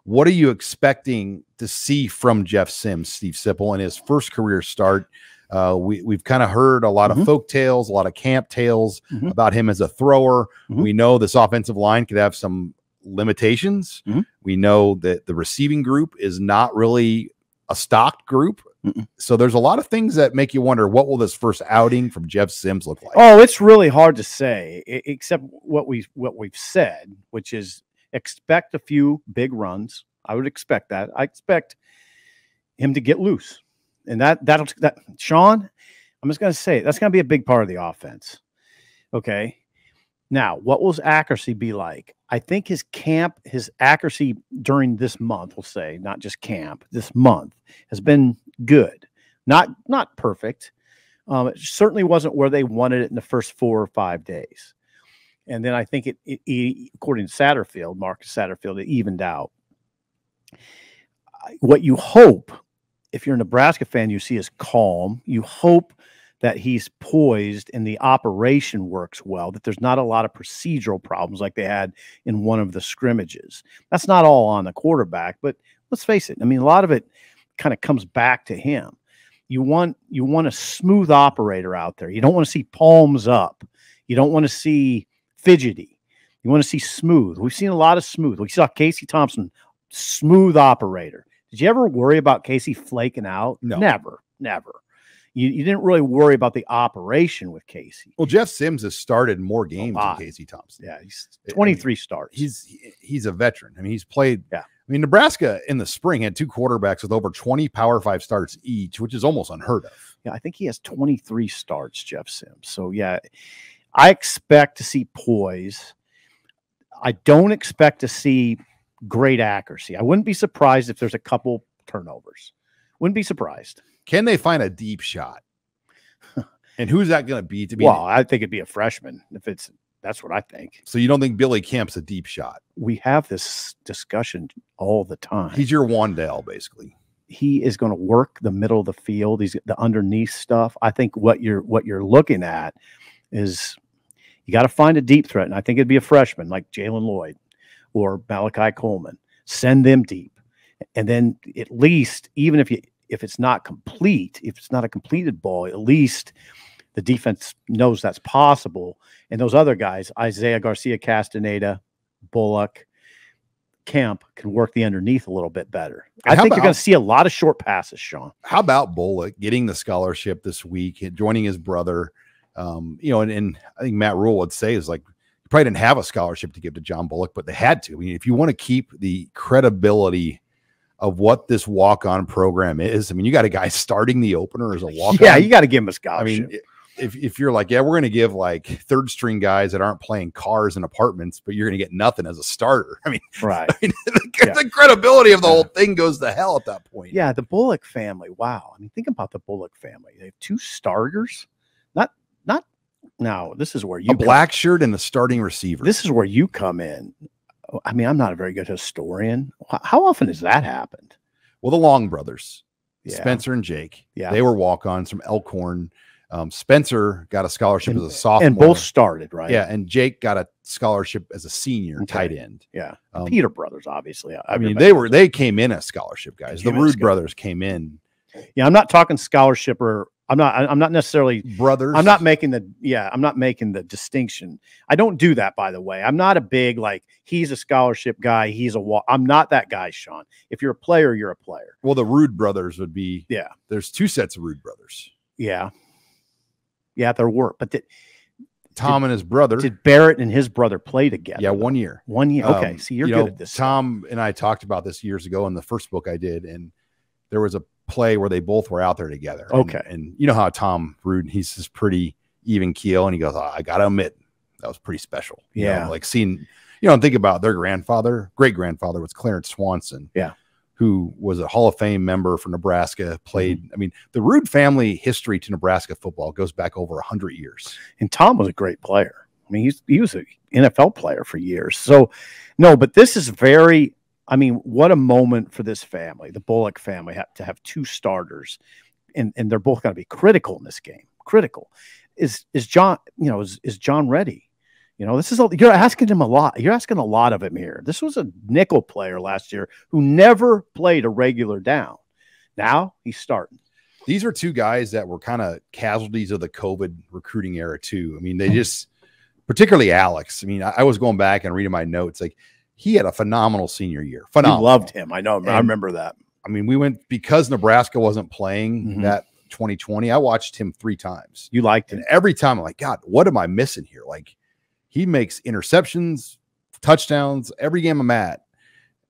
What are you expecting to see from Jeff Sims, Steve Sipple, in his first career start? We've kind of heard a lot of folk tales, a lot of camp tales about him as a thrower. We know this offensive line could have some limitations. We know that the receiving group is not really a stocked group. So there's a lot of things that make you wonder, what will this first outing from Jeff Sims look like? Oh, it's really hard to say, except what we've said, which is expect a few big runs. I would expect that. I expect him to get loose. And that'll Sean, I'm just going to say, that's going to be a big part of the offense. Okay. Now, what will his accuracy be like? I think his accuracy during this month, we'll say, not just camp, this month has been good. Not perfect. It certainly wasn't where they wanted it in the first 4 or 5 days. And then I think it according to Satterfield, Marcus Satterfield, it evened out. What you hope, if you're a Nebraska fan, you see is calm. You hope that he's poised and the operation works well, that there's not a lot of procedural problems like they had in one of the scrimmages. That's not all on the quarterback, but let's face it. I mean, a lot of it kind of comes back to him. You want a smooth operator out there. You don't want to see palms up. You don't want to see fidgety. You want to see smooth. We've seen a lot of smooth. We saw Casey Thompson, smooth operator. Did you ever worry about Casey flaking out? No. Never. You didn't really worry about the operation with Casey. Well, Jeff Sims has started more games than Casey Thompson. Yeah, he's 23 starts. He's a veteran. I mean, he's played. Yeah. I mean, Nebraska in the spring had 2 quarterbacks with over 20 Power 5 starts each, which is almost unheard of. Yeah, I think he has 23 starts, Jeff Sims. So, yeah, I expect to see poise. I don't expect to see great accuracy. I wouldn't be surprised if there's a couple turnovers. Wouldn't be surprised. Can they find a deep shot? And who's that going to be? Well, I think it'd be a freshman. That's what I think. So you don't think Billy Kemp's a deep shot? We have this discussion all the time. He's your Wandale, basically. He is going to work the middle of the field. He's the underneath stuff. I think what you're looking at is you got to find a deep threat, and I think it'd be a freshman like Jalen Lloyd or Malachi Coleman. Send them deep, and then at least, even if it's not complete, if it's not a completed ball, at least the defense knows that's possible. And those other guys, Isaiah Garcia Castaneda, Bullock, Kemp, can work the underneath a little bit better. I think you're going to see a lot of short passes, Sean. How about Bullock getting the scholarship this week, joining his brother? And I think Matt Rule would say is like, you probably didn't have a scholarship to give to John Bullock, but they had to. I mean, if you want to keep the credibility of what this walk-on program is, I mean, you got a guy starting the opener as a walk-on. Yeah, you got to give him a scholarship. I mean, if you're like, yeah, we're going to give like third-string guys that aren't playing cars and apartments, but you're going to get nothing as a starter. I mean, right. I mean, the credibility of the whole thing goes to hell at that point. Yeah, the Bullock family. Wow. I mean, think about the Bullock family. They have 2 starters. Not now. This is where you black shirt and the starting receiver. This is where you come in. I mean, I'm not a very good historian. How often has that happened? Well, the Long brothers, Spencer and Jake, they were walk-ons from Elkhorn. Spencer got a scholarship as a sophomore. And both started, right? Yeah, and Jake got a scholarship as a senior tight end. Yeah. Peter brothers, obviously. I mean, they came in as scholarship guys. The Rude brothers came in. Yeah, I'm not talking scholarship or I'm not necessarily brothers. I'm not making the distinction. I don't do that, by the way. I'm not a big, like, he's a scholarship guy. I'm not that guy, Sean. If you're a player, you're a player. Well, the Rude brothers would be, there's 2 sets of Rude brothers. Yeah. Yeah, there were. But Tom and his brother. Did Barrett and his brother play together? Yeah, 1 year. 1 year. Okay. See, you're good at this. Tom and I talked about this years ago in the first book I did, and there was a play where they both were out there together. Okay. And you know how Tom Rude, he's just pretty even keel, and he goes, I got to admit, that was pretty special. Yeah. You know, like seeing, think about their great-grandfather was Clarence Swanson. Yeah. Who was a Hall of Fame member for Nebraska, played. I mean, the Rude family history to Nebraska football goes back over 100 years. And Tom was a great player. I mean, he was an NFL player for years. So, no, but this is what a moment for this family. The Bullock family to have 2 starters, and they're both going to be critical in this game. Critical. Is John, is John ready? You're asking him a lot. You're asking a lot of him here. This was a nickel player last year who never played a regular down. Now he's starting. These are two guys that were kind of casualties of the COVID recruiting era too. I mean, they just, particularly Alex. I mean, I was going back and reading my notes. Like, he had a phenomenal senior year. Phenomenal. You loved him. I know. I remember that. I mean, we went, because Nebraska wasn't playing that 2020. I watched him 3 times. You liked him. And every time I'm like, God, what am I missing here? Like, he makes interceptions, touchdowns, every game I'm at.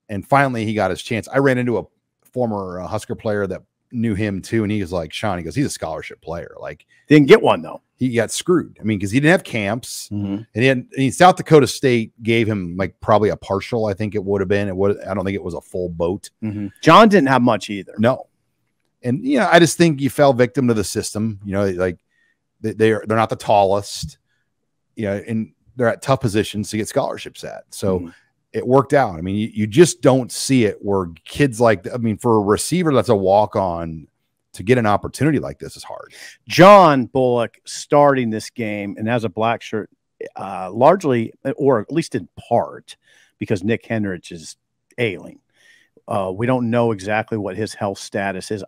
And finally he got his chance. I ran into a former Husker player that knew him too. And he was like, Sean, he goes, he's a scholarship player. Like, didn't get one though. He got screwed. I mean, because he didn't have camps, and South Dakota State gave him like probably a partial. I think it would have been. I don't think it was a full boat. John didn't have much either. No, and I just think you fell victim to the system. Like they're not the tallest, and they're at tough positions to get scholarships at. So it worked out. I mean, you just don't see it where kids like. I mean, for a receiver that's a walk on, to get an opportunity like this is hard. John Bullock starting this game and has a black shirt, largely, or at least in part, because Nick Henrich is ailing. We don't know exactly what his health status is.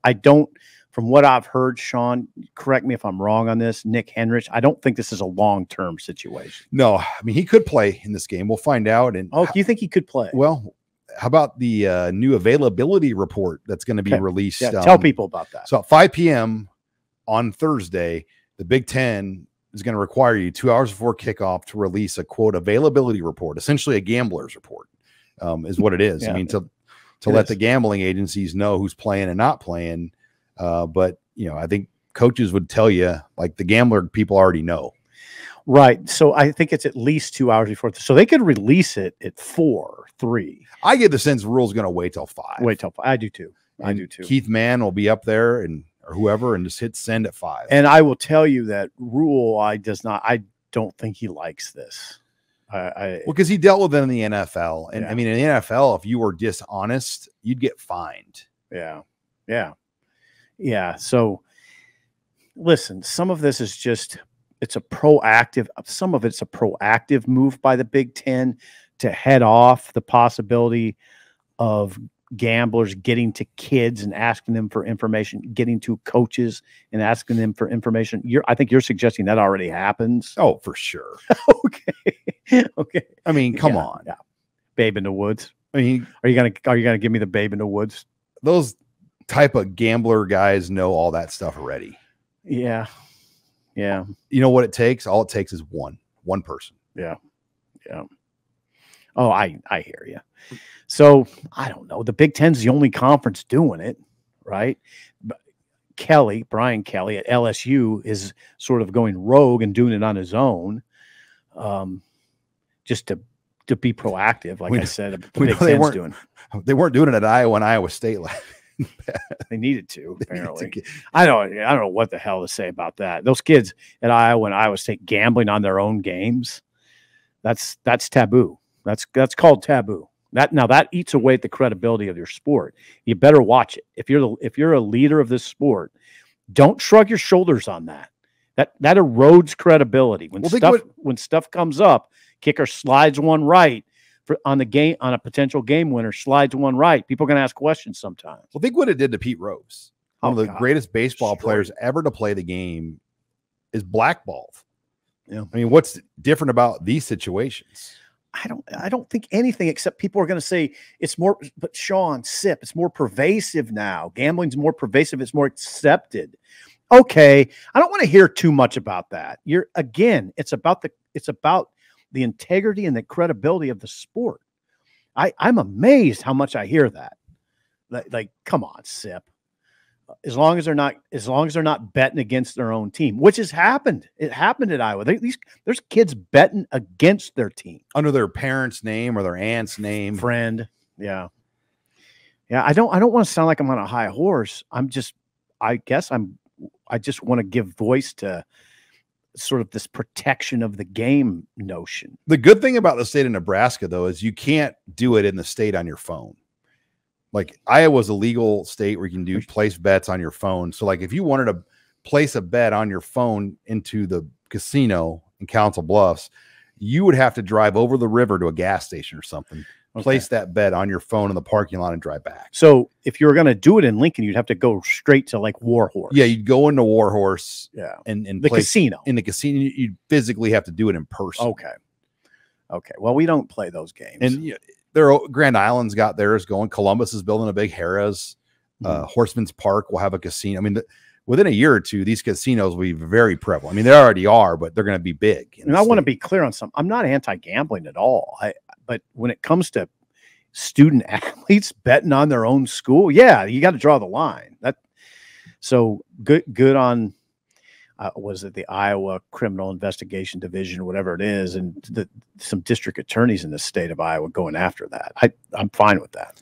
From what I've heard, Sean, correct me if I'm wrong on this, Nick Henrich, I don't think this is a long-term situation. No, I mean, he could play in this game. We'll find out. And do you think he could play? Well, how about the new availability report that's going to be released? Yeah, tell people about that. So at 5 p.m. on Thursday, the Big Ten is going to require you 2 hours before kickoff to release a, quote, availability report, essentially a gambler's report, is what it is. I mean, to let the gambling agencies know who's playing and not playing. But, I think coaches would tell you, like, the gambler people already know. Right. So I think it's at least 2 hours before. So they could release it at 4, 3. I get the sense Rule's going to wait till 5. Wait till 5. I do too. Keith Mann will be up there or whoever and just hit send at 5. And I will tell you that Rule, I don't think he likes this. Because he dealt with it in the NFL. And I mean, in the NFL, if you were dishonest, you'd get fined. Yeah. So listen, some of this is just, some of it's a proactive move by the Big Ten to head off the possibility of gamblers getting to kids and asking them for information, getting to coaches and asking them for information. I think you're suggesting that already happens. Oh, for sure. Okay. I mean, come on. Yeah. Babe in the Woods. I mean, are you gonna give me the Babe in the Woods? Those type of gambler guys know all that stuff already. Yeah. You know what it takes? All it takes is one person. Yeah. Oh, I hear you. So I don't know. The Big Ten's the only conference doing it, right? But Brian Kelly at LSU is sort of going rogue and doing it on his own, just to be proactive. Like I said, the Big Ten's doing. They weren't doing it at Iowa and Iowa State. They needed to, apparently. I don't know what the hell to say about that. Those kids at Iowa and Iowa State gambling on their own games, that's taboo. That's called taboo. That eats away at the credibility of your sport. You better watch it. If you're a leader of this sport, don't shrug your shoulders on that. That erodes credibility. When stuff comes up, kicker slides one right on a potential game winner, slides one right. People are going to ask questions sometimes. Well, think what it did to Pete Rose. One of the greatest baseball players ever to play the game is blackballed. Yeah. I mean, what's different about these situations? I don't think anything, except people are going to say it's more, but Sean, Sip, it's more pervasive now. Gambling's more pervasive. It's more accepted. Okay. I don't want to hear too much about that. It's about the integrity and the credibility of the sport. I'm amazed how much I hear that. Like, come on, Sip. As long as they're not betting against their own team, which has happened. It happened at Iowa. There's kids betting against their team under their parents' name or their aunt's name, friend. Yeah. I don't want to sound like I'm on a high horse. I just want to give voice to sort of this protection of the game notion. The good thing about the state of Nebraska, though, is you can't do it in the state on your phone. Like, Iowa's a legal state where you can place bets on your phone. So, like, if you wanted to place a bet on your phone into the casino in Council Bluffs, you would have to drive over the river to a gas station or something, Okay. place that bet on your phone in the parking lot and drive back. So if you were going to do it in Lincoln, you'd have to go straight to like Warhorse. Yeah, you'd go into Warhorse. Yeah. And the casino. In the casino, you'd physically have to do it in person. Okay. Okay. Well, we don't play those games. And Grand Island's got theirs going. Columbus is building a big Harrah's. Horseman's Park will have a casino. I mean, within a year or two, these casinos will be very prevalent. I mean, they already are, but they're going to be big. And I want to be clear on something. I'm not anti-gambling at all. But when it comes to student athletes betting on their own school, yeah, you got to draw the line. So good on was it the Iowa Criminal Investigation Division, whatever it is, and some district attorneys in the state of Iowa going after that. I'm fine with that.